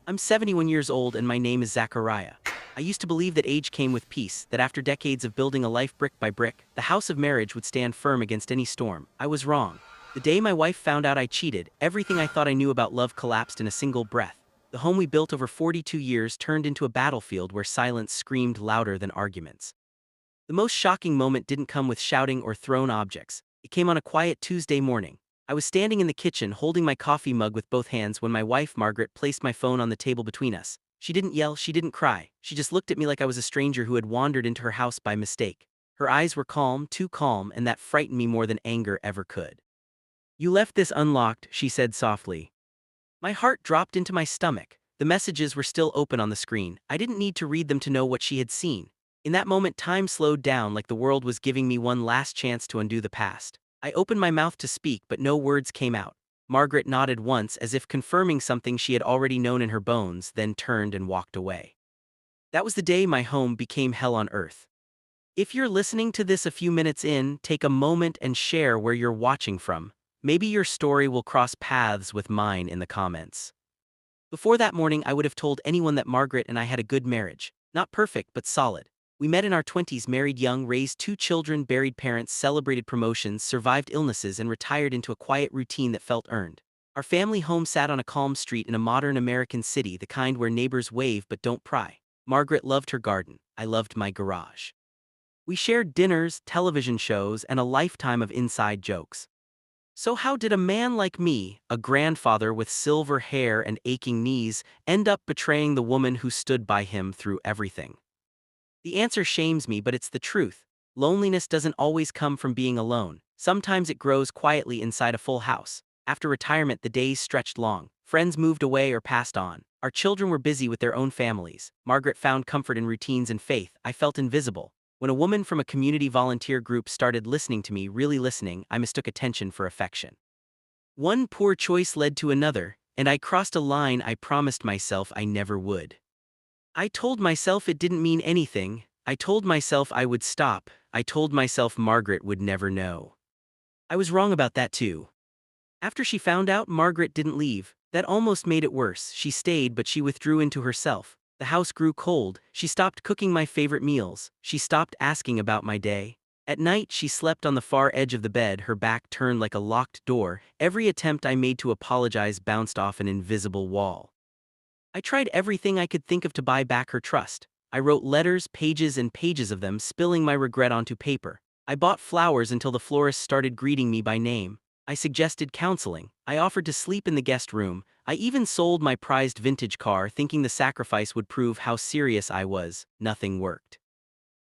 I'm 71 years old and my name is Zachariah. I used to believe that age came with peace, that after decades of building a life brick by brick, the house of marriage would stand firm against any storm. I was wrong. The day my wife found out I cheated, everything I thought I knew about love collapsed in a single breath. The home we built over 42 years turned into a battlefield where silence screamed louder than arguments. The most shocking moment didn't come with shouting or thrown objects. It came on a quiet Tuesday morning. I was standing in the kitchen holding my coffee mug with both hands when my wife, Margaret, placed my phone on the table between us. She didn't yell, she didn't cry. She just looked at me like I was a stranger who had wandered into her house by mistake. Her eyes were calm, too calm, and that frightened me more than anger ever could. "You left this unlocked," she said softly. My heart dropped into my stomach. The messages were still open on the screen. I didn't need to read them to know what she had seen. In that moment, time slowed down like the world was giving me one last chance to undo the past. I opened my mouth to speak, but no words came out. Margaret nodded once as if confirming something she had already known in her bones, then turned and walked away. That was the day my home became hell on earth. If you're listening to this a few minutes in, take a moment and share where you're watching from. Maybe your story will cross paths with mine in the comments. Before that morning, I would have told anyone that Margaret and I had a good marriage. Not perfect, but solid. We met in our 20s, married young, raised 2 children, buried parents, celebrated promotions, survived illnesses, and retired into a quiet routine that felt earned. Our family home sat on a calm street in a modern American city, the kind where neighbors wave but don't pry. Margaret loved her garden. I loved my garage. We shared dinners, television shows, and a lifetime of inside jokes. So how did a man like me, a grandfather with silver hair and aching knees, end up betraying the woman who stood by him through everything? The answer shames me, but it's the truth. Loneliness doesn't always come from being alone. Sometimes it grows quietly inside a full house. After retirement, the days stretched long. Friends moved away or passed on. Our children were busy with their own families. Margaret found comfort in routines and faith. I felt invisible. When a woman from a community volunteer group started listening to me, really listening, I mistook attention for affection. One poor choice led to another, and I crossed a line I promised myself I never would. I told myself it didn't mean anything. I told myself I would stop. I told myself Margaret would never know. I was wrong about that too. After she found out, Margaret didn't leave. That almost made it worse. She stayed, but she withdrew into herself. The house grew cold. She stopped cooking my favorite meals. She stopped asking about my day. At night, she slept on the far edge of the bed, her back turned like a locked door. Every attempt I made to apologize bounced off an invisible wall. I tried everything I could think of to buy back her trust. I wrote letters, pages and pages of them, spilling my regret onto paper. I bought flowers until the florist started greeting me by name. I suggested counseling. I offered to sleep in the guest room. I even sold my prized vintage car, thinking the sacrifice would prove how serious I was. Nothing worked.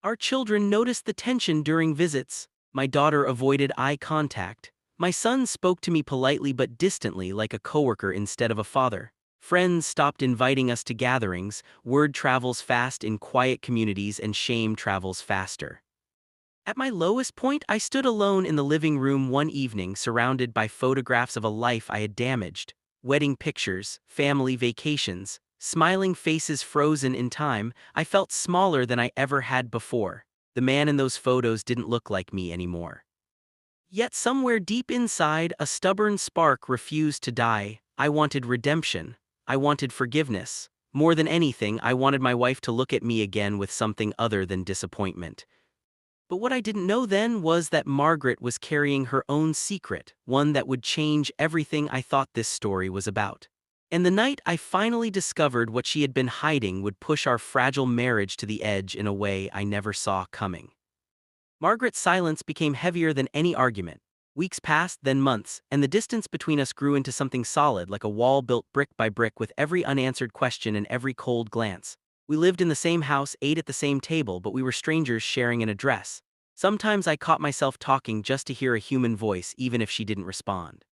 Our children noticed the tension during visits. My daughter avoided eye contact. My son spoke to me politely but distantly, like a coworker instead of a father. Friends stopped inviting us to gatherings. Word travels fast in quiet communities and shame travels faster. At my lowest point, I stood alone in the living room one evening, surrounded by photographs of a life I had damaged. Wedding pictures, family vacations, smiling faces frozen in time. I felt smaller than I ever had before. The man in those photos didn't look like me anymore. Yet somewhere deep inside, a stubborn spark refused to die. I wanted redemption. I wanted forgiveness. More than anything, I wanted my wife to look at me again with something other than disappointment. But what I didn't know then was that Margaret was carrying her own secret, one that would change everything I thought this story was about. And the night I finally discovered what she had been hiding would push our fragile marriage to the edge in a way I never saw coming. Margaret's silence became heavier than any argument. Weeks passed, then months, and the distance between us grew into something solid, like a wall built brick by brick with every unanswered question and every cold glance. We lived in the same house, ate at the same table, but we were strangers sharing an address. Sometimes I caught myself talking just to hear a human voice, even if she didn't respond.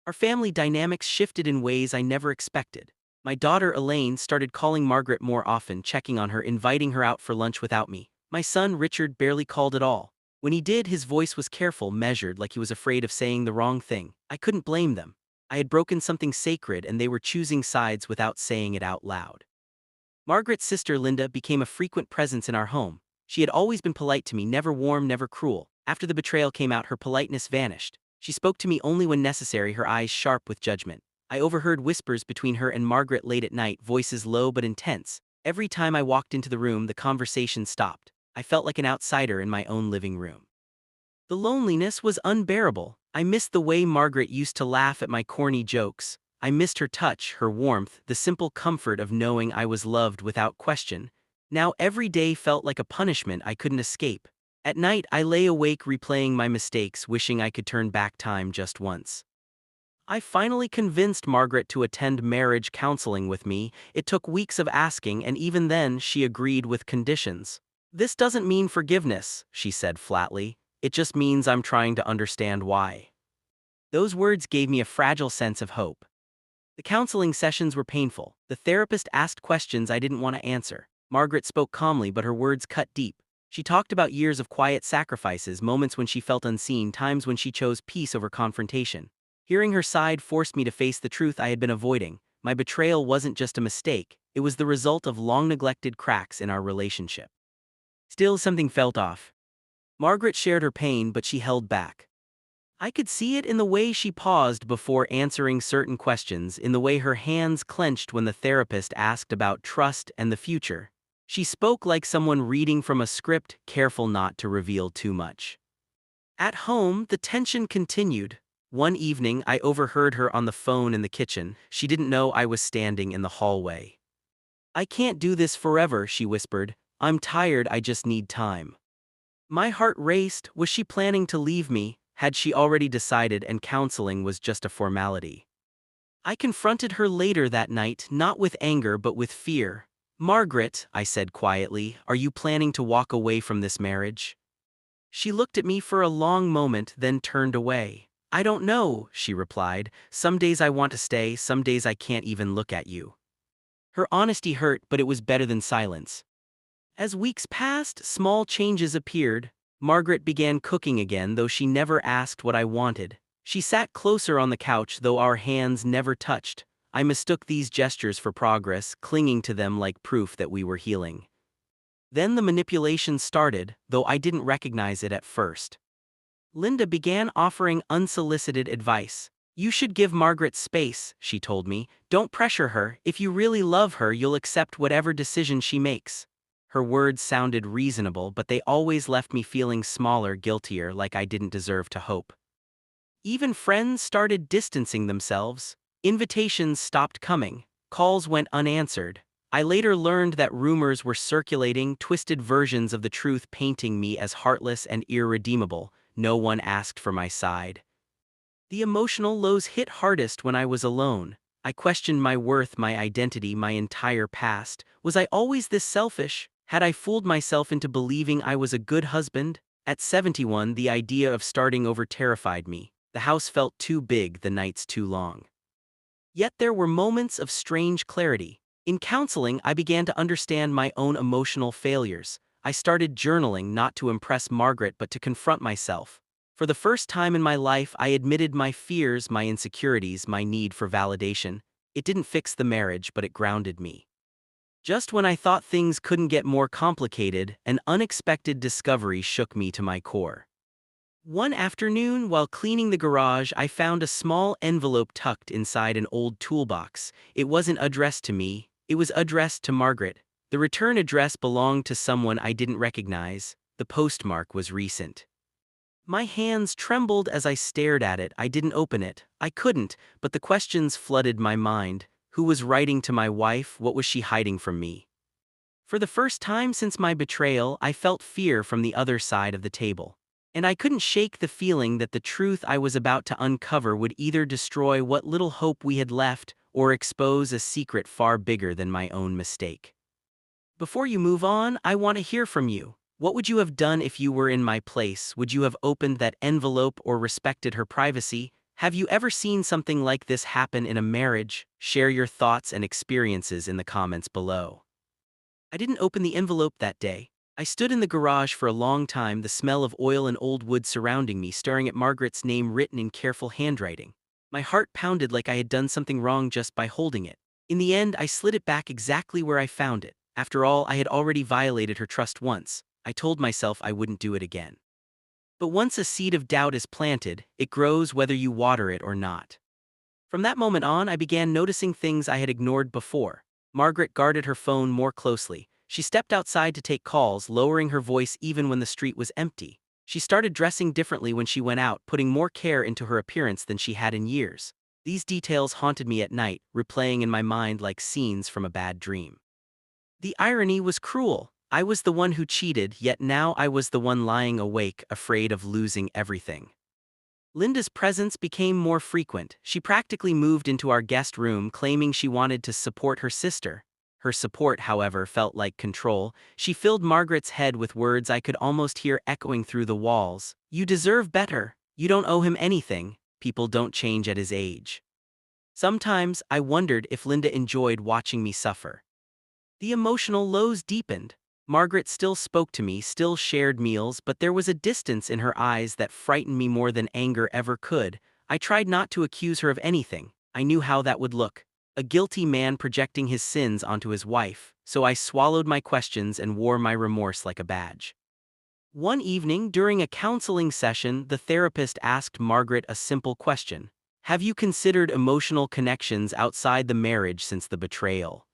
Our family dynamics shifted in ways I never expected. My daughter Elaine started calling Margaret more often, checking on her, inviting her out for lunch without me. My son Richard barely called at all. When he did, his voice was careful, measured, like he was afraid of saying the wrong thing. I couldn't blame them. I had broken something sacred, and they were choosing sides without saying it out loud. Margaret's sister Linda became a frequent presence in our home. She had always been polite to me, never warm, never cruel. After the betrayal came out, her politeness vanished. She spoke to me only when necessary, her eyes sharp with judgment. I overheard whispers between her and Margaret late at night, voices low but intense. Every time I walked into the room, the conversation stopped. I felt like an outsider in my own living room. The loneliness was unbearable. I missed the way Margaret used to laugh at my corny jokes. I missed her touch, her warmth, the simple comfort of knowing I was loved without question. Now every day felt like a punishment I couldn't escape. At night, I lay awake replaying my mistakes, wishing I could turn back time just once. I finally convinced Margaret to attend marriage counseling with me. It took weeks of asking, and even then, she agreed with conditions. "This doesn't mean forgiveness," she said flatly. "It just means I'm trying to understand why." Those words gave me a fragile sense of hope. The counseling sessions were painful. The therapist asked questions I didn't want to answer. Margaret spoke calmly, but her words cut deep. She talked about years of quiet sacrifices, moments when she felt unseen, times when she chose peace over confrontation. Hearing her side forced me to face the truth I had been avoiding. My betrayal wasn't just a mistake, it was the result of long-neglected cracks in our relationship. Still, something felt off. Margaret shared her pain, but she held back. I could see it in the way she paused before answering certain questions, in the way her hands clenched when the therapist asked about trust and the future. She spoke like someone reading from a script, careful not to reveal too much. At home, the tension continued. One evening, I overheard her on the phone in the kitchen. She didn't know I was standing in the hallway. "I can't do this forever," she whispered. "I'm tired, I just need time." My heart raced. Was she planning to leave me? Had she already decided and counseling was just a formality? I confronted her later that night, not with anger but with fear. "Margaret," I said quietly, "are you planning to walk away from this marriage?" She looked at me for a long moment, then turned away. "I don't know," she replied. "Some days I want to stay, some days I can't even look at you." Her honesty hurt, but it was better than silence. As weeks passed, small changes appeared. Margaret began cooking again, though she never asked what I wanted. She sat closer on the couch, though our hands never touched. I mistook these gestures for progress, clinging to them like proof that we were healing. Then the manipulation started, though I didn't recognize it at first. Linda began offering unsolicited advice. "You should give Margaret space," she told me. "Don't pressure her. If you really love her, you'll accept whatever decision she makes." Her words sounded reasonable, but they always left me feeling smaller, guiltier, like I didn't deserve to hope. Even friends started distancing themselves. Invitations stopped coming. Calls went unanswered. I later learned that rumors were circulating, twisted versions of the truth painting me as heartless and irredeemable. No one asked for my side. The emotional lows hit hardest when I was alone. I questioned my worth, my identity, my entire past. Was I always this selfish? Had I fooled myself into believing I was a good husband? At 71, the idea of starting over terrified me. The house felt too big, the nights too long. Yet there were moments of strange clarity. In counseling, I began to understand my own emotional failures. I started journaling, not to impress Margaret but to confront myself. For the first time in my life, I admitted my fears, my insecurities, my need for validation. It didn't fix the marriage, but it grounded me. Just when I thought things couldn't get more complicated, an unexpected discovery shook me to my core. One afternoon, while cleaning the garage, I found a small envelope tucked inside an old toolbox. It wasn't addressed to me, it was addressed to Margaret. The return address belonged to someone I didn't recognize. The postmark was recent. My hands trembled as I stared at it. I didn't open it. I couldn't, but the questions flooded my mind. Who was writing to my wife? What was she hiding from me? For the first time since my betrayal, I felt fear from the other side of the table. And I couldn't shake the feeling that the truth I was about to uncover would either destroy what little hope we had left or expose a secret far bigger than my own mistake. Before you move on, I want to hear from you. What would you have done if you were in my place? Would you have opened that envelope or respected her privacy? Have you ever seen something like this happen in a marriage? Share your thoughts and experiences in the comments below. I didn't open the envelope that day. I stood in the garage for a long time, the smell of oil and old wood surrounding me, staring at Margaret's name written in careful handwriting. My heart pounded like I had done something wrong just by holding it. In the end, I slid it back exactly where I found it. After all, I had already violated her trust once. I told myself I wouldn't do it again. But once a seed of doubt is planted, it grows whether you water it or not. From that moment on, I began noticing things I had ignored before. Margaret guarded her phone more closely. She stepped outside to take calls, lowering her voice even when the street was empty. She started dressing differently when she went out, putting more care into her appearance than she had in years. These details haunted me at night, replaying in my mind like scenes from a bad dream. The irony was cruel. I was the one who cheated, yet now I was the one lying awake, afraid of losing everything. Linda's presence became more frequent. She practically moved into our guest room, claiming she wanted to support her sister. Her support, however, felt like control. She filled Margaret's head with words I could almost hear echoing through the walls. "You deserve better. You don't owe him anything. People don't change at his age." Sometimes I wondered if Linda enjoyed watching me suffer. The emotional lows deepened. Margaret still spoke to me, still shared meals, but there was a distance in her eyes that frightened me more than anger ever could. I tried not to accuse her of anything. I knew how that would look. A guilty man projecting his sins onto his wife, so I swallowed my questions and wore my remorse like a badge. One evening, during a counseling session, the therapist asked Margaret a simple question. "Have you considered emotional connections outside the marriage since the betrayal?"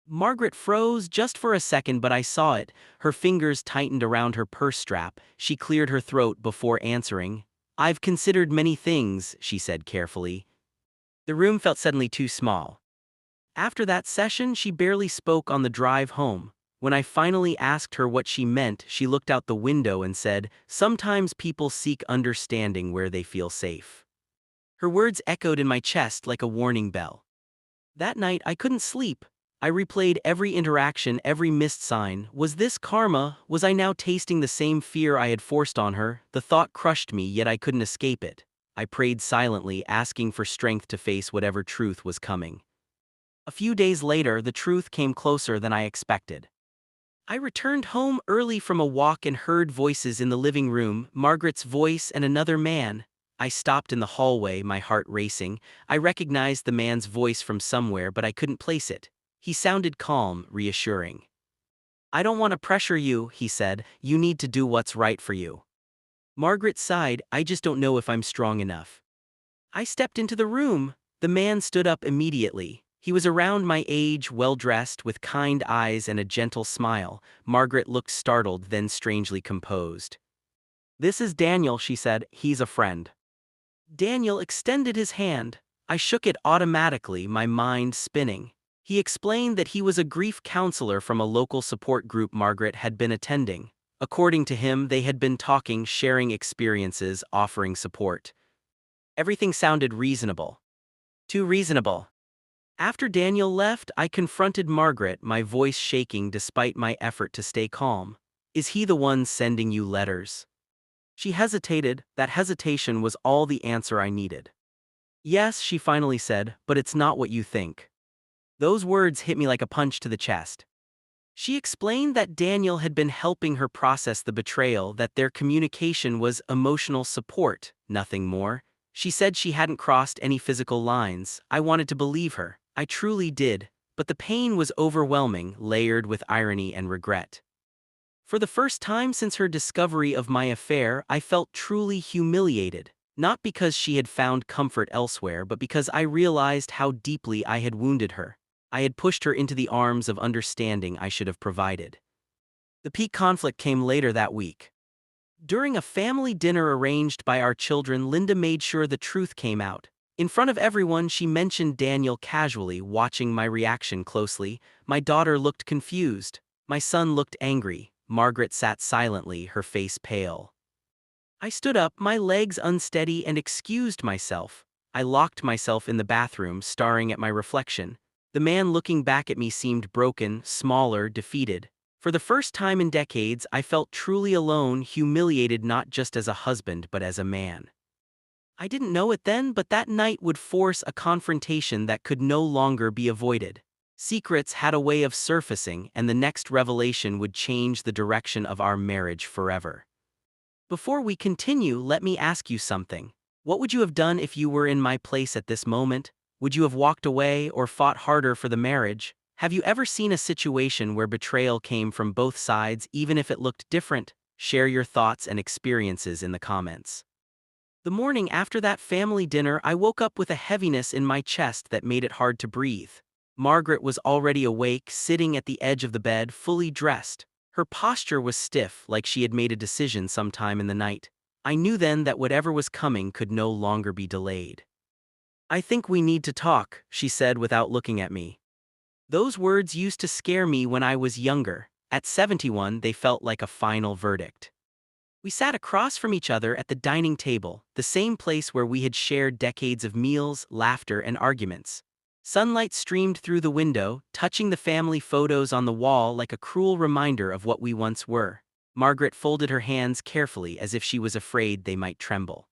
Margaret froze just for a second, but I saw it. Her fingers tightened around her purse strap. She cleared her throat before answering. "I've considered many things," she said carefully. The room felt suddenly too small. After that session, she barely spoke on the drive home. When I finally asked her what she meant, she looked out the window and said, "Sometimes people seek understanding where they feel safe." Her words echoed in my chest like a warning bell. That night, I couldn't sleep. I replayed every interaction, every missed sign. Was this karma? Was I now tasting the same fear I had forced on her? The thought crushed me, yet I couldn't escape it. I prayed silently, asking for strength to face whatever truth was coming. A few days later, the truth came closer than I expected. I returned home early from a walk and heard voices in the living room, Margaret's voice and another man. I stopped in the hallway, my heart racing. I recognized the man's voice from somewhere, but I couldn't place it. He sounded calm, reassuring. "I don't want to pressure you," he said. "You need to do what's right for you." Margaret sighed. "I just don't know if I'm strong enough." I stepped into the room. The man stood up immediately. He was around my age, well-dressed, with kind eyes and a gentle smile. Margaret looked startled, then strangely composed. "This is Daniel," she said. "He's a friend." Daniel extended his hand. I shook it automatically, my mind spinning. He explained that he was a grief counselor from a local support group Margaret had been attending. According to him, they had been talking, sharing experiences, offering support. Everything sounded reasonable. Too reasonable. After Daniel left, I confronted Margaret, my voice shaking despite my effort to stay calm. "Is he the one sending you letters?" She hesitated. That hesitation was all the answer I needed. "Yes," she finally said, "but it's not what you think." Those words hit me like a punch to the chest. She explained that Daniel had been helping her process the betrayal, that their communication was emotional support, nothing more. She said she hadn't crossed any physical lines. I wanted to believe her. I truly did, but the pain was overwhelming, layered with irony and regret. For the first time since her discovery of my affair, I felt truly humiliated. Not because she had found comfort elsewhere, but because I realized how deeply I had wounded her. I had pushed her into the arms of understanding I should have provided. The peak conflict came later that week. During a family dinner arranged by our children, Linda made sure the truth came out. In front of everyone, she mentioned Daniel casually, watching my reaction closely. My daughter looked confused. My son looked angry. Margaret sat silently, her face pale. I stood up, my legs unsteady, and excused myself. I locked myself in the bathroom, staring at my reflection. The man looking back at me seemed broken, smaller, defeated. For the first time in decades, I felt truly alone, humiliated not just as a husband but as a man. I didn't know it then, but that night would force a confrontation that could no longer be avoided. Secrets had a way of surfacing, and the next revelation would change the direction of our marriage forever. Before we continue, let me ask you something. What would you have done if you were in my place at this moment? Would you have walked away or fought harder for the marriage? Have you ever seen a situation where betrayal came from both sides, even if it looked different? Share your thoughts and experiences in the comments. The morning after that family dinner, I woke up with a heaviness in my chest that made it hard to breathe. Margaret was already awake, sitting at the edge of the bed, fully dressed. Her posture was stiff, like she had made a decision sometime in the night. I knew then that whatever was coming could no longer be delayed. "I think we need to talk," she said without looking at me. Those words used to scare me when I was younger. At 71, they felt like a final verdict. We sat across from each other at the dining table, the same place where we had shared decades of meals, laughter, and arguments. Sunlight streamed through the window, touching the family photos on the wall like a cruel reminder of what we once were. Margaret folded her hands carefully as if she was afraid they might tremble.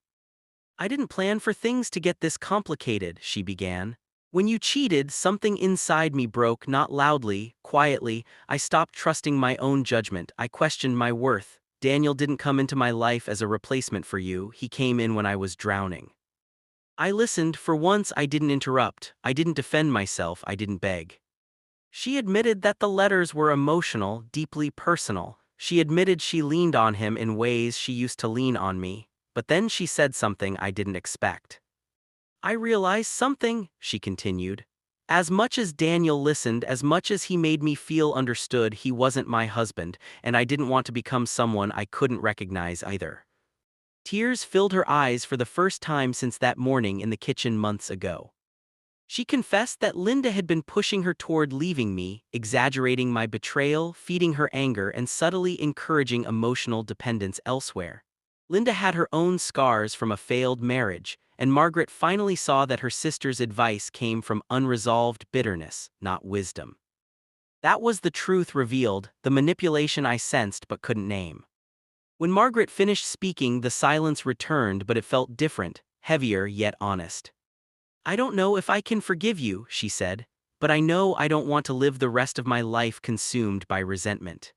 "I didn't plan for things to get this complicated," she began. "When you cheated, something inside me broke, not loudly, quietly. I stopped trusting my own judgment. I questioned my worth. Daniel didn't come into my life as a replacement for you. He came in when I was drowning." I listened. For once, I didn't interrupt. I didn't defend myself. I didn't beg. She admitted that the letters were emotional, deeply personal. She admitted she leaned on him in ways she used to lean on me. But then she said something I didn't expect. "I realized something," she continued. "As much as Daniel listened, as much as he made me feel understood, he wasn't my husband, and I didn't want to become someone I couldn't recognize either." Tears filled her eyes for the first time since that morning in the kitchen months ago. She confessed that Linda had been pushing her toward leaving me, exaggerating my betrayal, feeding her anger, and subtly encouraging emotional dependence elsewhere. Linda had her own scars from a failed marriage, and Margaret finally saw that her sister's advice came from unresolved bitterness, not wisdom. That was the truth revealed, the manipulation I sensed but couldn't name. When Margaret finished speaking, the silence returned, but it felt different, heavier yet honest. "I don't know if I can forgive you," she said, "but I know I don't want to live the rest of my life consumed by resentment."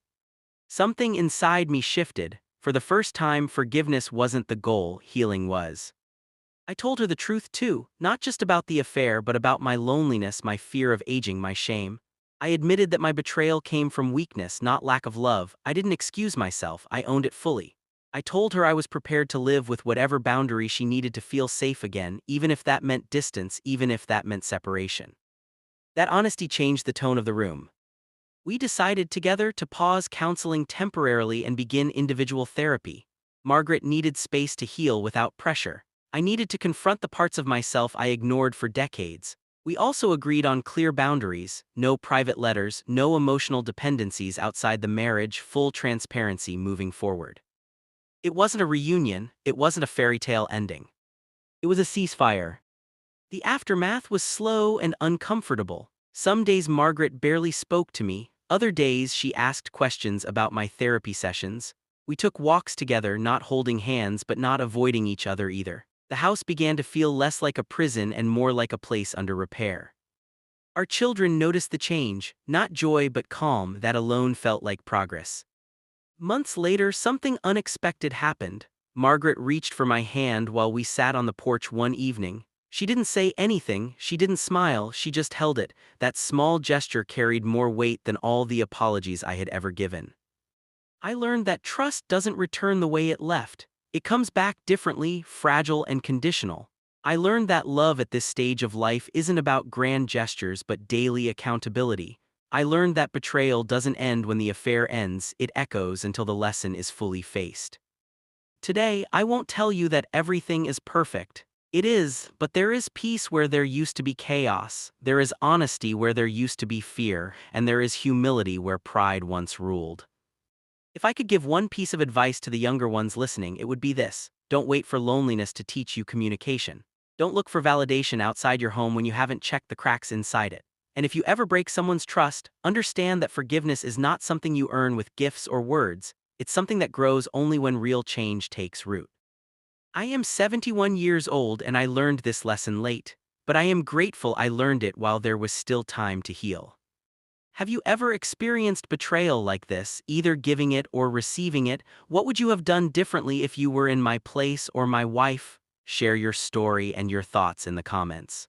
Something inside me shifted. For the first time, forgiveness wasn't the goal, healing was. I told her the truth too, not just about the affair but about my loneliness, my fear of aging, my shame. I admitted that my betrayal came from weakness, not lack of love. I didn't excuse myself, I owned it fully. I told her I was prepared to live with whatever boundary she needed to feel safe again, even if that meant distance, even if that meant separation. That honesty changed the tone of the room. We decided together to pause counseling temporarily and begin individual therapy. Margaret needed space to heal without pressure. I needed to confront the parts of myself I ignored for decades. We also agreed on clear boundaries: no private letters, no emotional dependencies outside the marriage, full transparency moving forward. It wasn't a reunion, it wasn't a fairy tale ending. It was a ceasefire. The aftermath was slow and uncomfortable. Some days Margaret barely spoke to me, other days she asked questions about my therapy sessions. We took walks together, not holding hands but not avoiding each other either. The house began to feel less like a prison and more like a place under repair. Our children noticed the change, not joy but calm. That alone felt like progress. Months later, something unexpected happened. Margaret reached for my hand while we sat on the porch one evening. She didn't say anything, she didn't smile, she just held it. That small gesture carried more weight than all the apologies I had ever given. I learned that trust doesn't return the way it left. It comes back differently, fragile and conditional. I learned that love at this stage of life isn't about grand gestures but daily accountability. I learned that betrayal doesn't end when the affair ends, it echoes until the lesson is fully faced. Today, I won't tell you that everything is perfect. It is, but there is peace where there used to be chaos, there is honesty where there used to be fear, and there is humility where pride once ruled. If I could give one piece of advice to the younger ones listening, it would be this: don't wait for loneliness to teach you communication. Don't look for validation outside your home when you haven't checked the cracks inside it. And if you ever break someone's trust, understand that forgiveness is not something you earn with gifts or words, it's something that grows only when real change takes root. I am 71 years old and I learned this lesson late, but I am grateful I learned it while there was still time to heal. Have you ever experienced betrayal like this, either giving it or receiving it? What would you have done differently if you were in my place or my wife? Share your story and your thoughts in the comments.